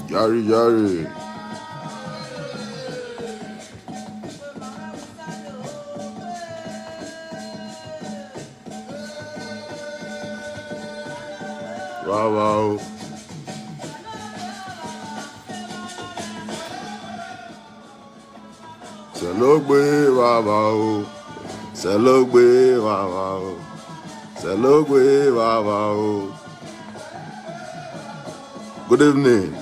Yari, yari. Wow, wow. Celebrate, wow, wow. Celebrate, wow, wow. Celebrate, wow, wow. Good evening,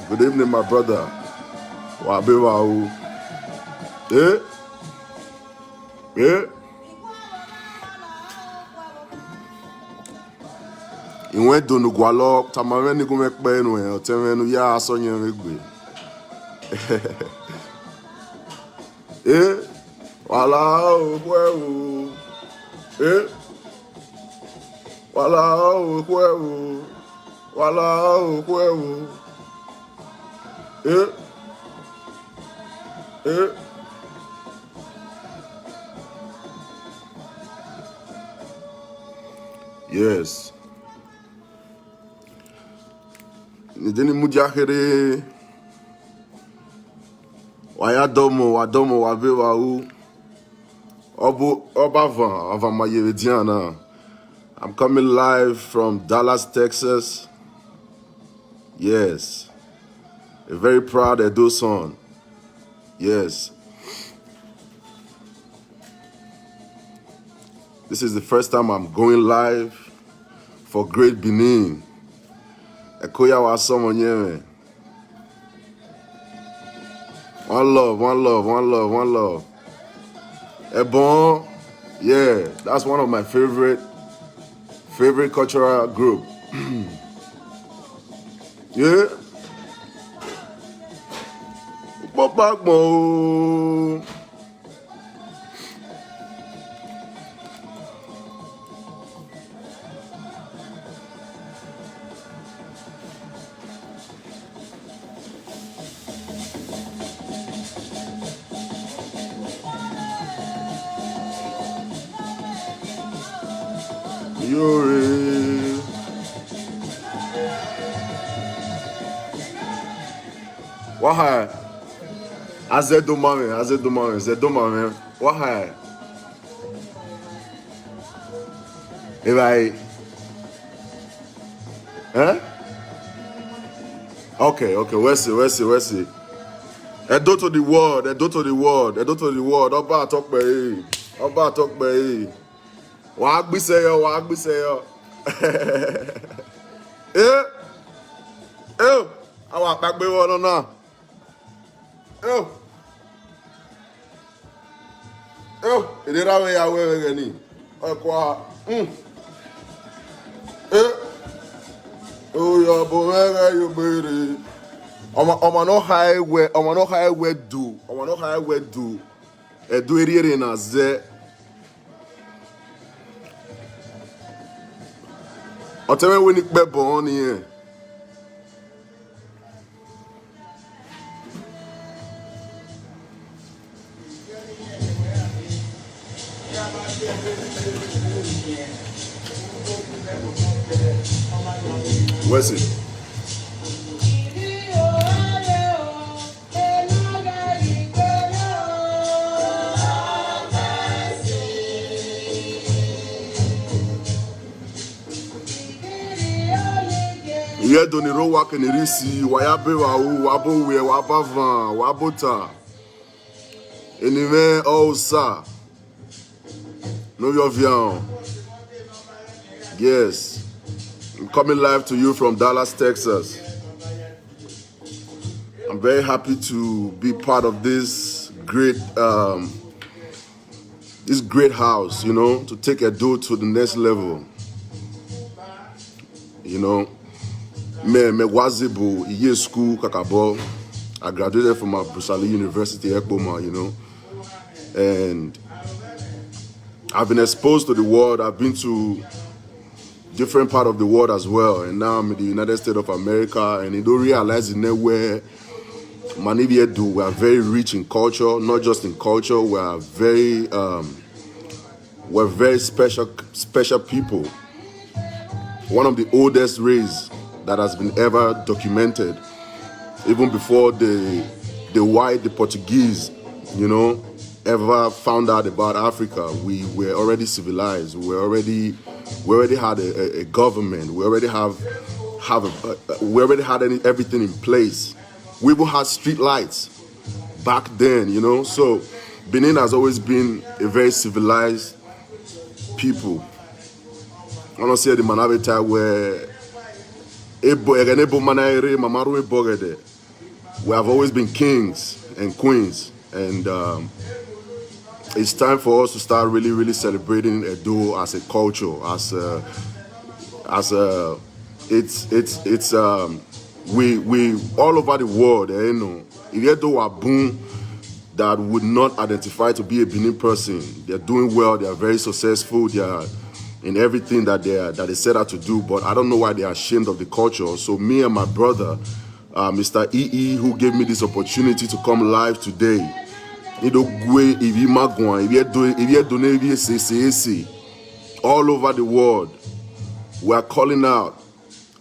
my brother. Wabi, wow. Eh? Eh? Inwe donu gwalo tamame ni kumekpe enwe otemenu ya asonye megbe. Eh? Wala okwewu. Eh? Wala okwewu. Wala okwewu. Eh? Eh? Yes. Nideni mujahiri. Wayadomo, wabe wau. Obavan, Avamayevidiana. I'm coming live from Dallas, Texas. Yes. A very proud Edo son. Yes. This is the first time I'm going live for Great Benin. Ekoya wa someone here. One love, one love, one love, one love. Ebon, yeah, that's one of my favorite cultural group. Yeah. Back mo. Yuri. Wahai. Zedomame. Wahai. If huh? Okay, we'll see. Edo to the world. Oba talk by. Wagbi say yo. Eh? I want back be one now. Idira we ya we gani. Okwa. Yo bomega yo bere. Omo no highway do. Edo eri na ze. Oteme we nik be born here. Where's it? Iye doni ro wa kenirisi wayabe wa u wabo we wabavan wabota. Anyway, sa. Know your vian. Yes. I'm coming live to you from Dallas, Texas. I'm very happy to be part of this great house, you know, to take Edo to the next level. You know, me wazibu iye school kakabo. I graduated from Brusali University, Ekboma, you know, and I've been exposed to the world. I've been to different part of the world as well, and now I'm in the United States of America, and you don't realize in there where Manibia do. We are very rich in culture, not just in culture. We are very special people. One of the oldest race that has been ever documented even before the Portuguese, you know, ever found out about Africa. We were already civilized. We already had a government. We already we already had everything in place. We even had street lights back then, you know. So Benin has always been a very civilized people. I don't say the manavita where we have always been kings and queens, and it's time for us to start really celebrating Edo as a culture, we all over the world, you know, if Edo are boom that would not identify to be a Benin person, they're doing well, they are very successful, they are in everything that they set out to do, but I don't know why they are ashamed of the culture. So me and my brother, Mr. EE, who gave me this opportunity to come live today, all over the world, we are calling out.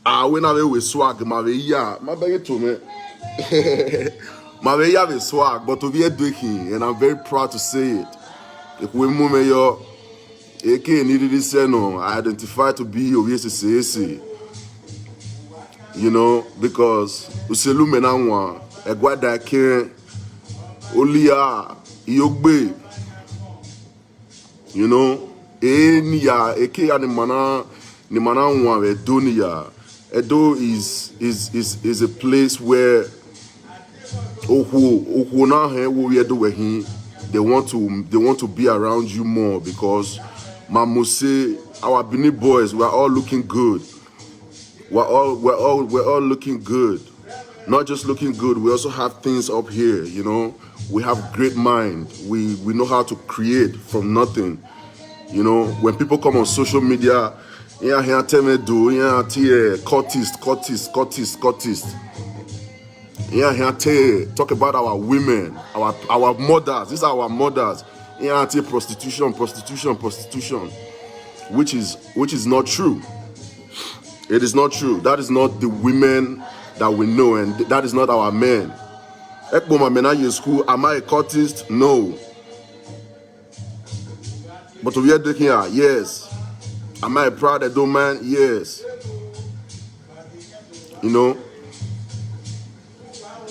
We have with swag, my baby to me. My baby have swag, but we are doing, and I'm very proud to say it. If we move your AK needed this, no, I identify to be OVSCAC. You know, because Uselu Menanwa, Egwada Ken, Olia, Iogbe, you know, Enia, AK and the Mananwa, Edonia. Edo is a place where they want to be around you more, because Mamuse, our Benin boys, we're all looking good. We're all looking good. Not just looking good, we also have things up here, you know. We have great mind. We know how to create from nothing. You know, when people come on social media, Cortist. Talk about our women, our mothers. These are our mothers. Prostitution, which is not true. It is not true. That is not the women that we know, and that is not our men. School, am I a cultist? No. But we are looking at, yes. Am I a proud Edo man? Yes. You know.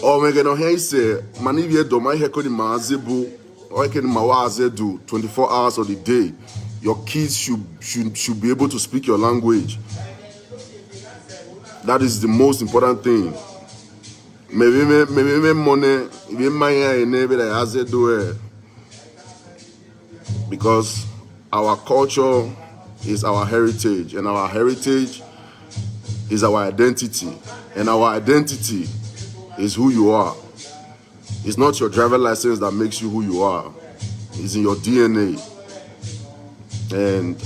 Oh my God! Here he said, "Manivie do my heko ni maazebu, or heko ni mawazedu 24 hours of the day. Your kids should be able to speak your language. That is the most important thing. Maybe money, maybe my neighbor that has it do, because our culture is our heritage, and our heritage is our identity, and our identity is who you are. It's not your driver license that makes you who you are. It's in your DNA. And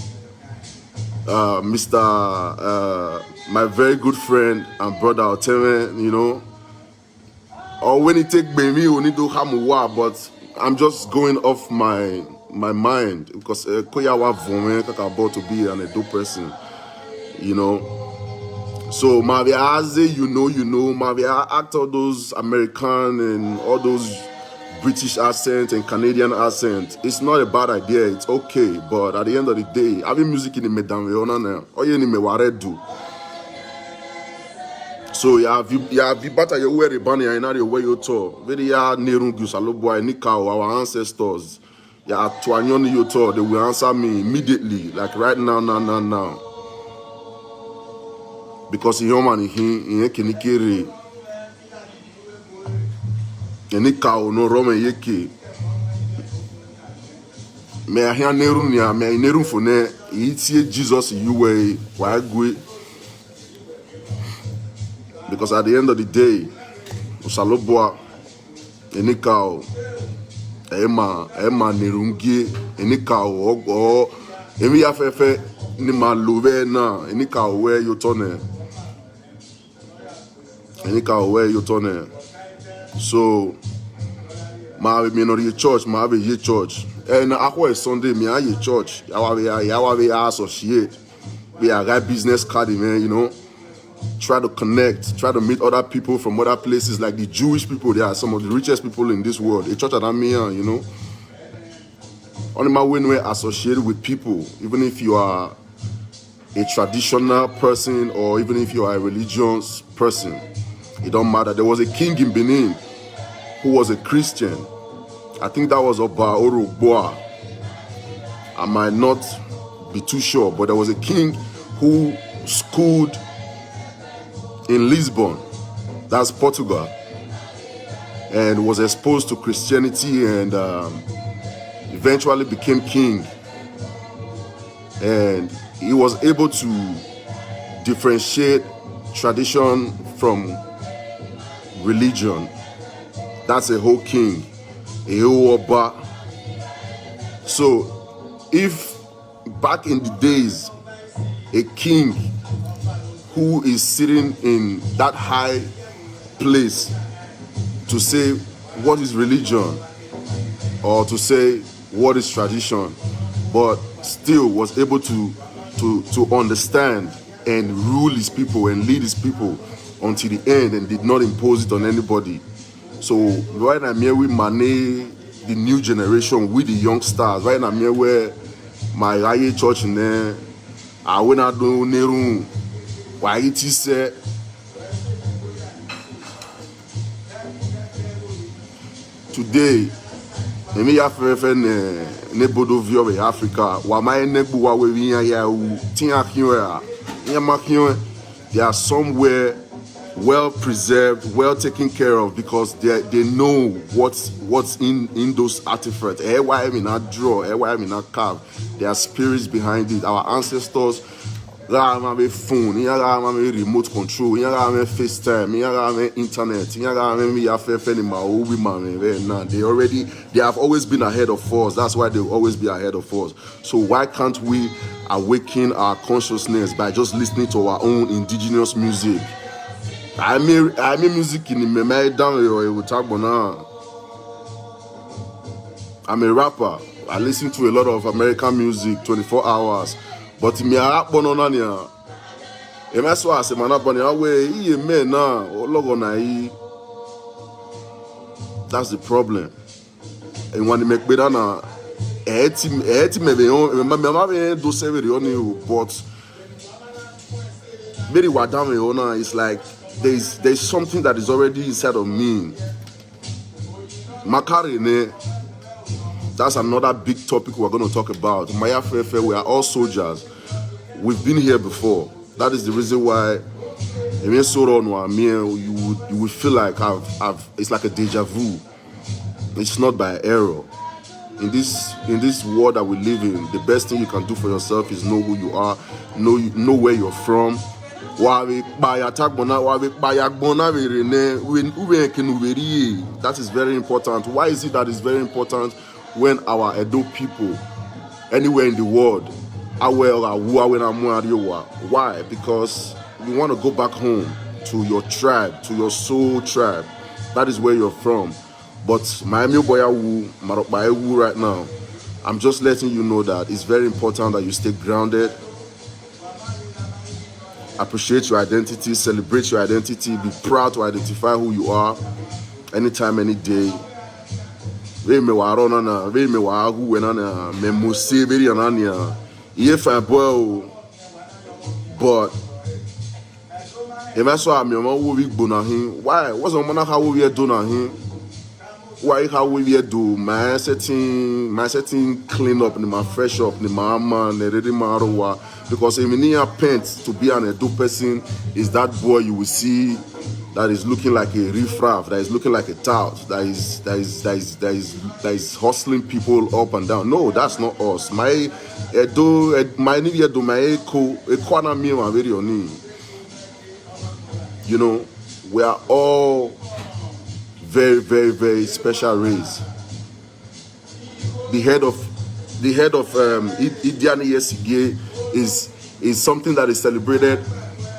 my very good friend and brother Oteme, you know, or when he take baby, we need to have but I'm just going off my mind, because Koyawa Vome about to be an Edo person, you know. So Mavia Aze, you know, Mavia act all those American and all those British accent and Canadian accent. It's not a bad idea, it's okay, but at the end of the day, having music in the Medan now, or you need me do. So yeah, better you wear a banner and not you wear your tour. Very Nerungu Saloboy Nikao, our ancestors. Yeah, Tuanyoni your tour, they will answer me immediately, like right now. Because human he can carry any cow no Roman yeke. May I hear Nerunia, may I Nerum for ne, it's Jesus you way, why go? Because at the end of the day, Usaloboa, any cow, Emma Nerungi, any cow, or any affair, Nima Luvena, any cow where you turn. Any cow where you turn. So, my minority church, my ye church. And I Sunday, me a church. Yawa associate. We are got business card, man, you know. try to connect, try to meet other people from other places, like the Jewish people. They are some of the richest people in this world. A church at Amiya, you know. Only my way we're associated with people, even if you are a traditional person or even if you are a religious person, it don't matter. There was a king in Benin who was a Christian. I think that was Oba Orogboa. I might not be too sure, but there was a king who schooled in Lisbon, that's Portugal, and was exposed to Christianity and eventually became king. And he was able to differentiate tradition from religion. That's a whole king, a whole Oba. So if back in the days, a king who is sitting in that high place to say what is religion or to say what is tradition, but still was able to understand and rule his people and lead his people until the end and did not impose it on anybody. So right now, here we manage the new generation with the young stars. Right now, here where my Raye church in there, I went out to Nerum. Why it is today, me ya fefe ne bodo vio be Africa. Wa my nebu wa we ya tin akiwa ya makiwa. They are somewhere well preserved, well taken care of, because they know what's in those artifacts. Why I mean not draw, why I mean not carve. There are spirits behind it. Our ancestors. Là, on phone, il y a remote control, il y a FaceTime, il y a internet, il y a they have always been ahead of us. That's why they'll always be ahead of us. So why can't we awaken our consciousness by just listening to our own indigenous music? I mean music in the down. I'm a rapper. I listen to a lot of American music 24 hours. But me a rap bonona nia. E me so ase mana bonia we iye me na ologo na yi. That's the problem. And when you make better na eti me be on me ma do serve the only, but very wadame ona is like there's something that is already inside of me. Makari ne. That's another big topic we're going to talk about. Maya Fefe, we are all soldiers. We've been here before. That is the reason why you would feel like it's like a deja vu. It's not by error. In this world that we live in, the best thing you can do for yourself is know who you are, know where you're from. That is very important. Why is it that it's very important? When our Edo people, anywhere in the world, why? Because you want to go back home to your tribe, to your soul tribe. That is where you're from. But Miami Boyawu, Marokbaewu right now, I'm just letting you know that it's very important that you stay grounded, appreciate your identity, celebrate your identity, be proud to identify who you are, anytime, any day. But if I saw me, why wasn't one how we are doing? Why how we do my setting clean up, my fresh up, my man, because if you paint to be an Edo person, is that boy you will see that is looking like a riffraff, that is looking like a tout, that is hustling people up and down. No, that's not us. My you know, we are all very, very, very special race. The head of Idiani Yesige is something that is celebrated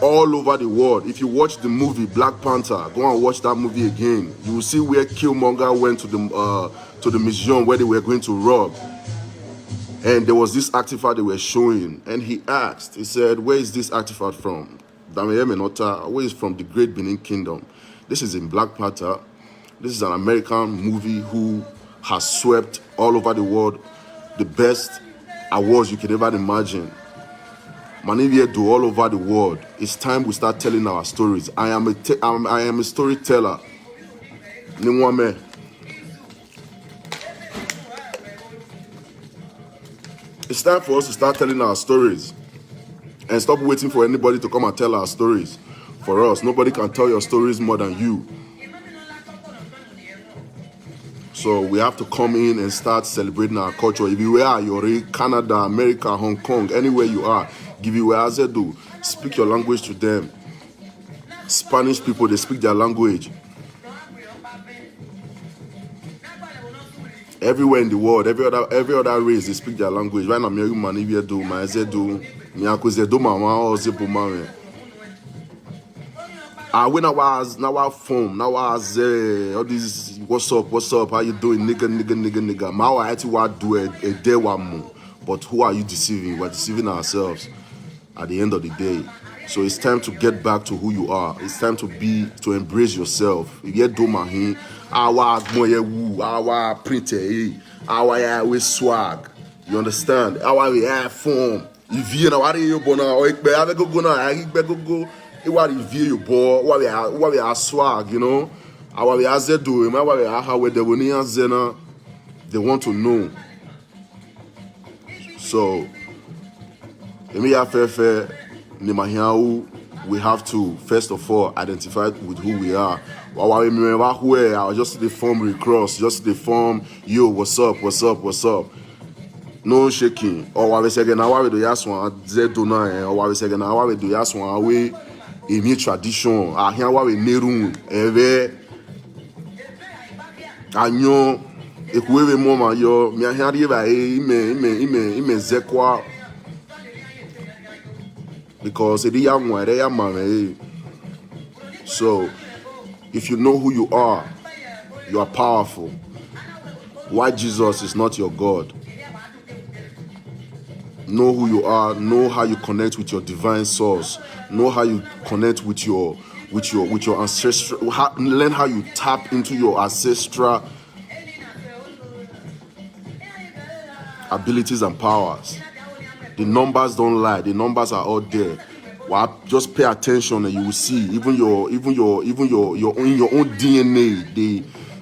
all over the world. If you watch the movie Black Panther, go and watch that movie again. You will see where Killmonger went to the museum where they were going to rob, and there was this artifact they were showing, and he said, "Where is this artifact from?" Dameyeme Nota, who is from the Great Benin Kingdom. This is in Black Panther. This is an American movie who has swept all over the world the best awards you could ever imagine. Manivia do all over the world. It's time we start telling our stories. I am a storyteller. Nimwame. It's time for us to start telling our stories and stop waiting for anybody to come and tell our stories for us. Nobody can tell your stories more than you. So we have to come in and start celebrating our culture. If you are, you're in Canada, America, Hong Kong, anywhere you are, give you where do. Speak your language to them. Spanish people, they speak their language. Everywhere in the world, every other race, they speak their language. Right now, me man, if you do, my zedu, me akuze do mama or zebu mama. When I was phone, all these what's up, how you doing, nigga. My actually what do a day one more. But who are you deceiving? We're deceiving ourselves at the end of the day. So it's time to get back to who you are. It's time to embrace yourself. You get do my our woo, our printer, our we swag. You understand? Our we have form. If you know what you bona, or ik be have go na, ik be go. It what review you boy, what we are swag, you know. Our we are do, my we are how we the wonian zena. They want to know. So, we have to first of all identify with who we are. I just the form recross, just the form, yo, what's up? No shaking. Or what we say again, how we do yaswan, Zedona, or what we say again, how we do yaswan, we a tradition, I hear what we nerun, eve, anyo, ekuwe moma yo, mi ahari ba ime zekwa. Because it is so if you know who you are powerful. Why Jesus is not your God? Know who you are, know how you connect with your divine source, know how you connect with your ancestral, learn how you tap into your ancestral abilities and powers. The numbers don't lie. The numbers are out there. Well, just pay attention and you will see. Even your in your own DNA,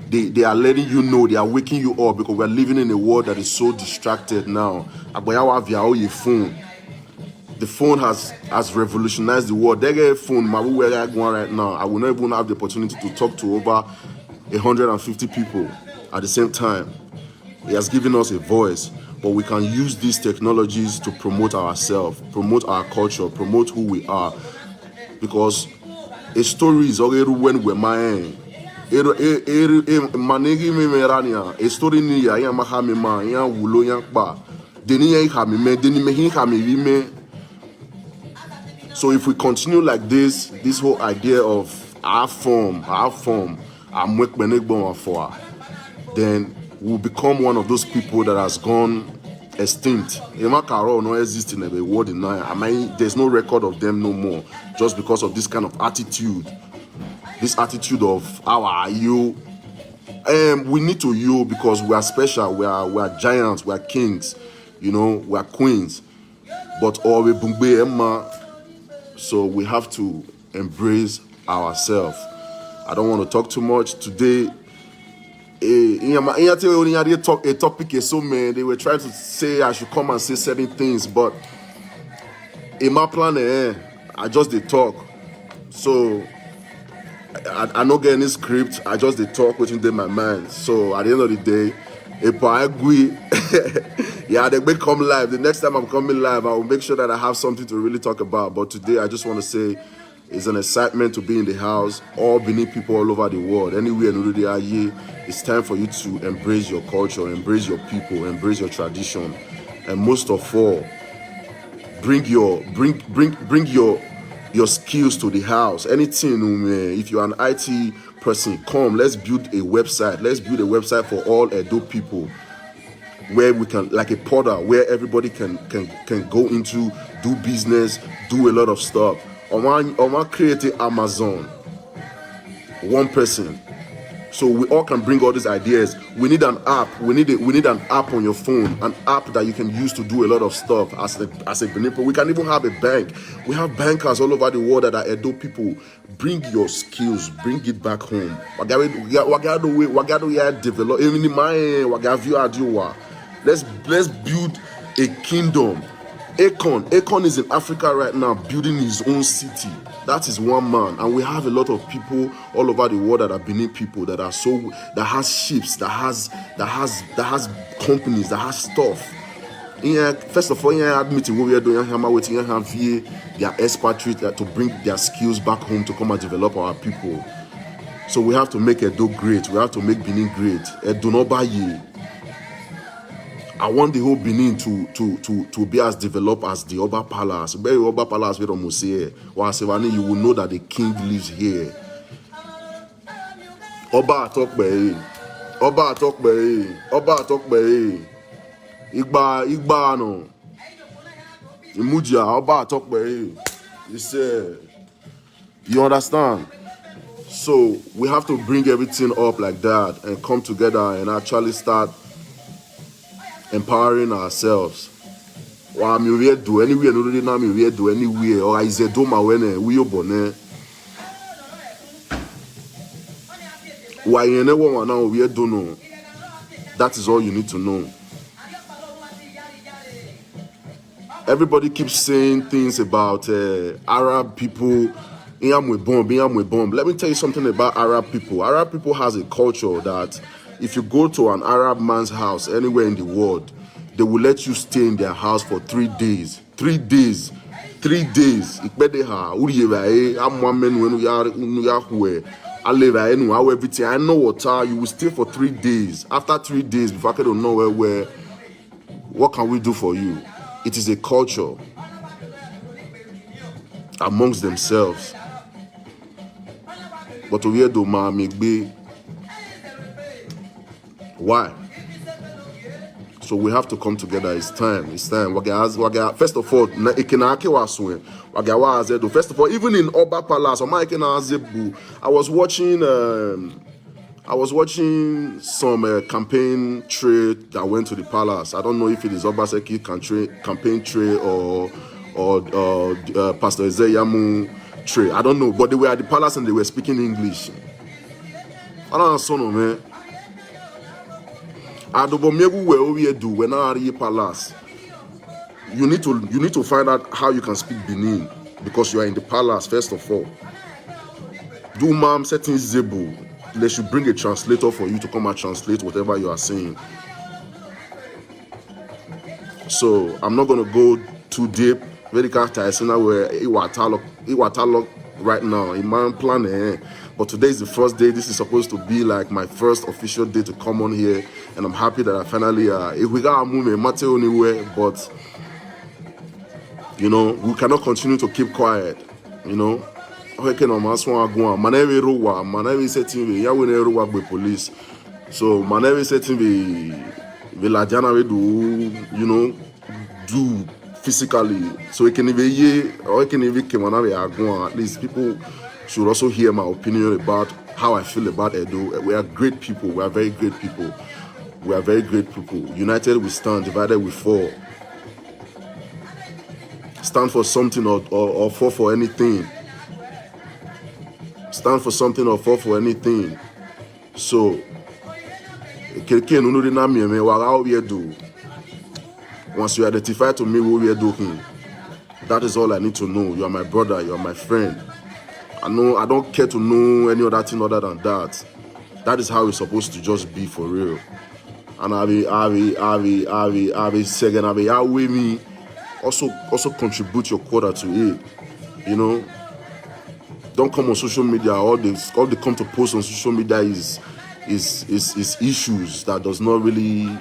they are letting you know. They are waking you up because we are living in a world that is so distracted now. The phone has revolutionized the world. They get a phone. My where I go right now. I will not even have the opportunity to talk to over 150 people at the same time. It has given us a voice. But we can use these technologies to promote ourselves, promote our culture, promote who we are. Because a story is already when we're mine. A story ni ya mahami ma ya wulo ya pa. Deni ya ikami me, deni me hikami me. So if we continue like this whole idea of our form, then we'll become one of those people that has gone extinct. No exist in the world in now. I mean, there's no record of them no more, just because of this kind of attitude. This attitude of how are you? We need to you because we are special. We are giants. We are kings. You know, we are queens. But all we bumbe Emma. So we have to embrace ourselves. I don't want to talk too much today. A topic is so many. They were trying to say I should come and say certain things, but in my plan, I just did talk. So I not get any script. I just did talk within my mind. So at the end of the day, if I agree, yeah, they may come live. The next time I'm coming live, I will make sure that I have something to really talk about. But today, I just want to say it's an excitement to be in the house. All Benin people all over the world, anywhere in the world. It's time for you to embrace your culture, embrace your people, embrace your tradition, and most of all, bring your skills to the house. Anything, if you're an IT person, come. Let's build a website. Let's build a website for all Edo people, where we can, like a portal, where everybody can go into, do business, do a lot of stuff. Oma create Amazon. One person. So we all can bring all these ideas. We need an app. We need an app on your phone, an app that you can use to do a lot of stuff as a Benin. We can even have a bank. We have bankers all over the world that are Edo people. Bring your skills, bring it back home. Let's build a kingdom. Akon is in Africa right now building his own city. That is one man, and we have a lot of people all over the world that are Benin people that has ships, that has companies, that has stuff. First of all, admitting what we are doing, waiting their expatriates to bring their skills back home to come and develop our people. So we have to make Edo great. We have to make Benin great. Edo no baye. I want the whole Benin to be as developed as the Oba Palace. Very Oba Palace, you will know that the king lives here. Oba talk by Oba talk by Oba talk by Igba no Imudia Oba talk by. You say, you understand? So we have to bring everything up like that and come together and actually start empowering ourselves. Wa mi we do anywhere no dey na mi we do anywhere or is do ma we na we obone. Wa yen na wo na we do no. That is all you need to know. Everybody keeps saying things about Arab people. Let me tell you something about Arab people. Arab people has a culture that if you go to an Arab man's house anywhere in the world, they will let you stay in their house for 3 days. 3 days. 3 days. Everything. I know what you will stay for 3 days. After 3 days, before I don't know where, what can we do for you? It is a culture amongst themselves. But we do why? So we have to come together. It's time. First of all, first of all, even in Oba Palace, I was watching some campaign trade that went to the palace. I don't know if it is Obaseki campaign trade or Pastor Ezeyamu trade. I don't know, but they were at the palace and they were speaking English. I don't know, man. When I are palace, you need to find out how you can speak Benin because you are in the palace. First of all, do ma'am settings Zebu. They should bring a translator for you to come and translate whatever you are saying. So I'm not gonna go too deep. Very characteristic where Iwatalo right now in my plan. But today is the first day. This is supposed to be like my first official day to come on here, and I'm happy that I finally if we got a movement matter anywhere, but you know, we cannot continue to keep quiet, you know. Police. So Manevi setting the Lajana do, you know, do physically. So it can even or it can even come on at least people should also hear my opinion about how I feel about Edo. We are great people. We are very great people. We are very great people. United we stand, divided we fall. Stand for something or fall for anything. Stand for something or fall for anything. So, once you identify to me what we are doing, that is all I need to know. You are my brother. You are my friend. I don't care to know any other thing other than that. That is how it's supposed to just be for real. And I be second, with me. Also contribute your quota to it. You know. Don't come on social media. All they come to post on social media is issues that does not really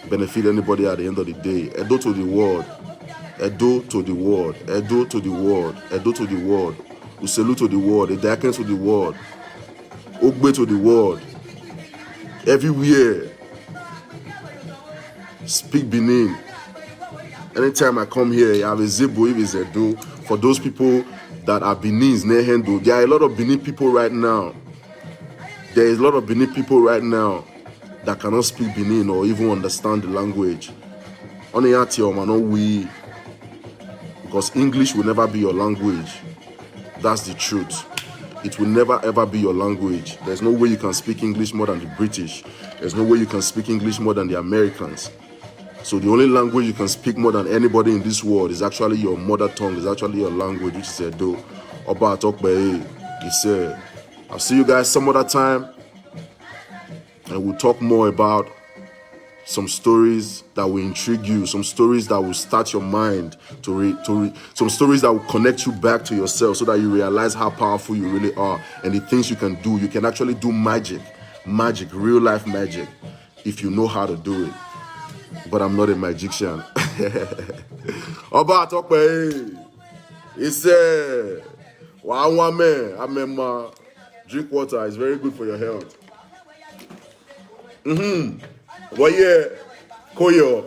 benefit anybody at the end of the day. Edo to the world. Edo to the world. Edo to the world. Edo to the world. Uselu to the world. Edaken to the world. Ogbe to the world. Everywhere. Speak Benin. Anytime I come here, I have a Zibo, if it's a do. For those people that are Benin's, Nehendo, there are a lot of Benin people right now. There is a lot of Benin people right now that cannot speak Benin or even understand the language. Because English will never be your language. That's the truth. It will never ever be your language. There's no way you can speak English more than the British. There's no way you can speak English more than the Americans. So the only language you can speak more than anybody in this world is actually your mother tongue, is actually your language, which is Edo. Oba talk by he said, I'll see you guys some other time, and we'll talk more about some stories that will intrigue you, some stories that will start your mind to read, some stories that will connect you back to yourself so that you realize how powerful you really are and the things you can do. You can actually do magic, real life magic, if you know how to do it. But I'm not a magician. Oba talk by he said, wow, man, I mean, drink water. It's very good for your health. Well, yeah, Koyo.